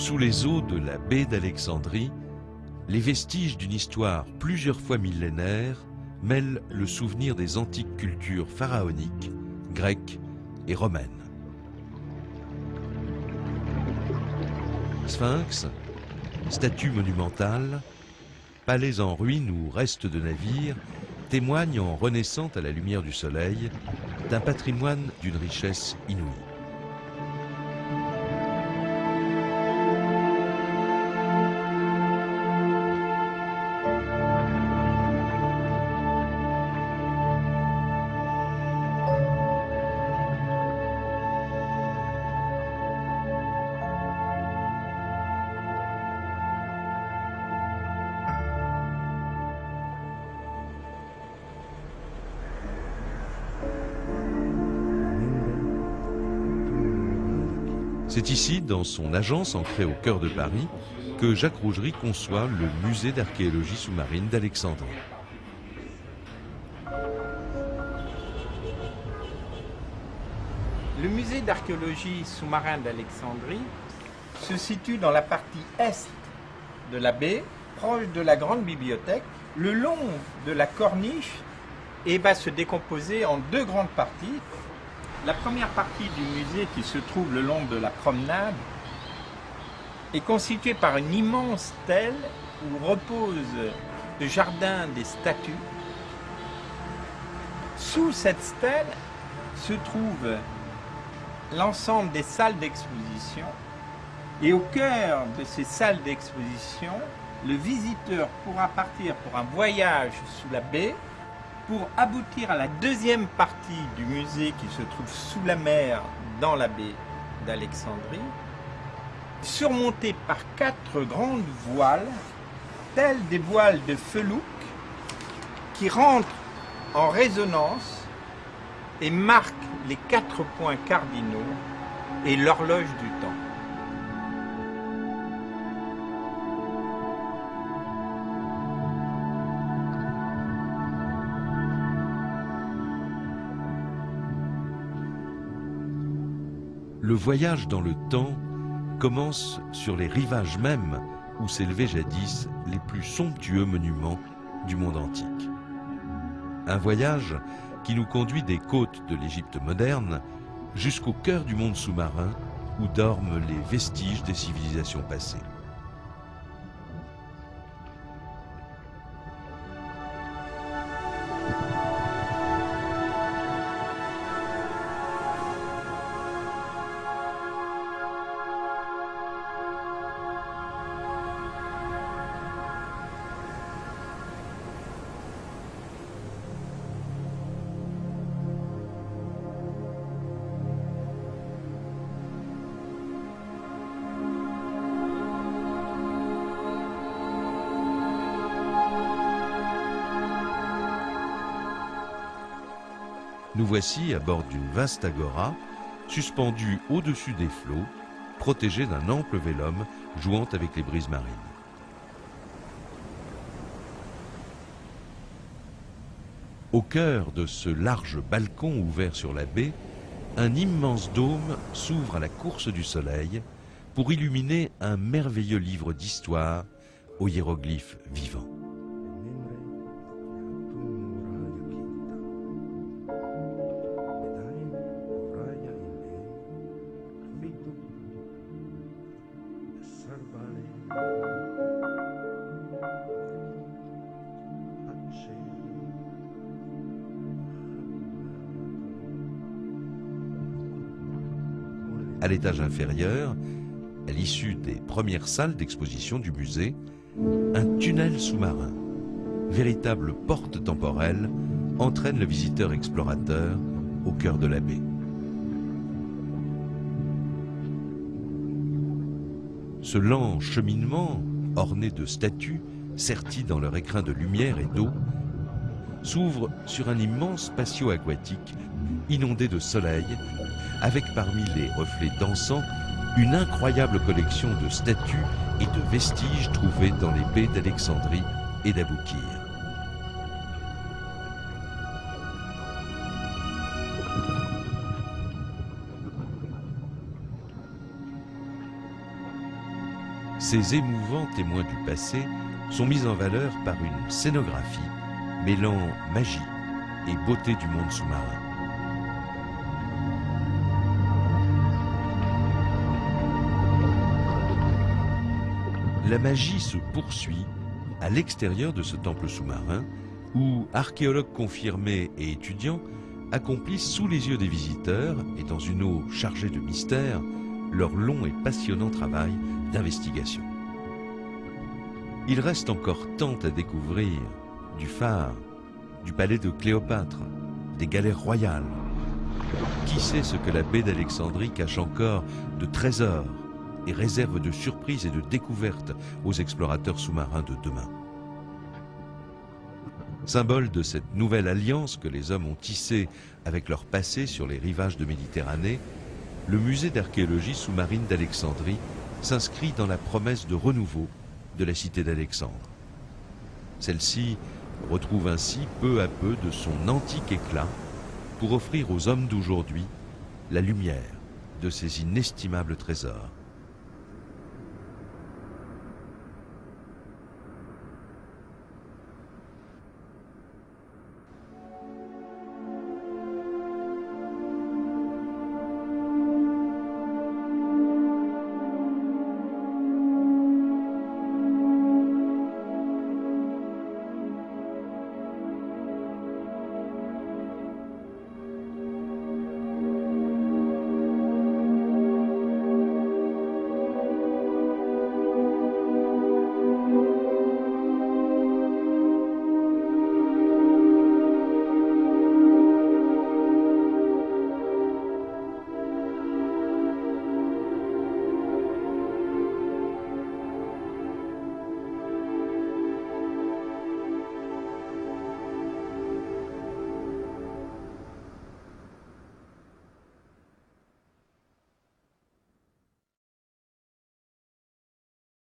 Sous les eaux de la baie d'Alexandrie, les vestiges d'une histoire plusieurs fois millénaire mêlent le souvenir des antiques cultures pharaoniques, grecques et romaines. Sphinx, statues monumentales, palais en ruine ou restes de navires témoignent en renaissant à la lumière du soleil d'un patrimoine d'une richesse inouïe. C'est ici, dans son agence ancrée au cœur de Paris, que Jacques Rougerie conçoit le musée d'archéologie sous-marine d'Alexandrie. Le musée d'archéologie sous-marine d'Alexandrie se situe dans la partie est de la baie, proche de la grande bibliothèque, le long de la corniche, et va se décomposer en deux grandes parties. La première partie du musée, qui se trouve le long de la promenade, est constituée par une immense stèle où repose le jardin des statues. Sous cette stèle se trouve l'ensemble des salles d'exposition, et au cœur de ces salles d'exposition, le visiteur pourra partir pour un voyage sous la baie pour aboutir à la deuxième partie du musée qui se trouve sous la mer dans la baie d'Alexandrie, surmontée par 4 grandes voiles, telles des voiles de felouk, qui rentrent en résonance et marquent les 4 points cardinaux et l'horloge du temps. Le voyage dans le temps commence sur les rivages mêmes où s'élevaient jadis les plus somptueux monuments du monde antique. Un voyage qui nous conduit des côtes de l'Égypte moderne jusqu'au cœur du monde sous-marin où dorment les vestiges des civilisations passées. Nous voici à bord d'une vaste agora, suspendue au-dessus des flots, protégée d'un ample vélum jouant avec les brises marines. Au cœur de ce large balcon ouvert sur la baie, un immense dôme s'ouvre à la course du soleil pour illuminer un merveilleux livre d'histoire aux hiéroglyphes vivants. À l'étage inférieur, à l'issue des premières salles d'exposition du musée, un tunnel sous-marin, véritable porte temporelle, entraîne le visiteur explorateur au cœur de la baie. Ce lent cheminement, orné de statues, serties dans leur écrin de lumière et d'eau, s'ouvre sur un immense patio aquatique inondé de soleil, avec parmi les reflets dansants une incroyable collection de statues et de vestiges trouvés dans les baies d'Alexandrie et d'Aboukir. Ces émouvants témoins du passé sont mis en valeur par une scénographie mêlant magie et beauté du monde sous-marin. La magie se poursuit à l'extérieur de ce temple sous-marin où archéologues confirmés et étudiants accomplissent sous les yeux des visiteurs et dans une eau chargée de mystères leur long et passionnant travail d'investigation. Il reste encore tant à découvrir du phare, du palais de Cléopâtre, des galères royales. Qui sait ce que la baie d'Alexandrie cache encore de trésors et réserve de surprises et de découvertes aux explorateurs sous-marins de demain. Symbole de cette nouvelle alliance que les hommes ont tissée avec leur passé sur les rivages de Méditerranée, le musée d'archéologie sous-marine d'Alexandrie s'inscrit dans la promesse de renouveau de la cité d'Alexandre. Celle-ci retrouve ainsi peu à peu de son antique éclat pour offrir aux hommes d'aujourd'hui la lumière de ces inestimables trésors.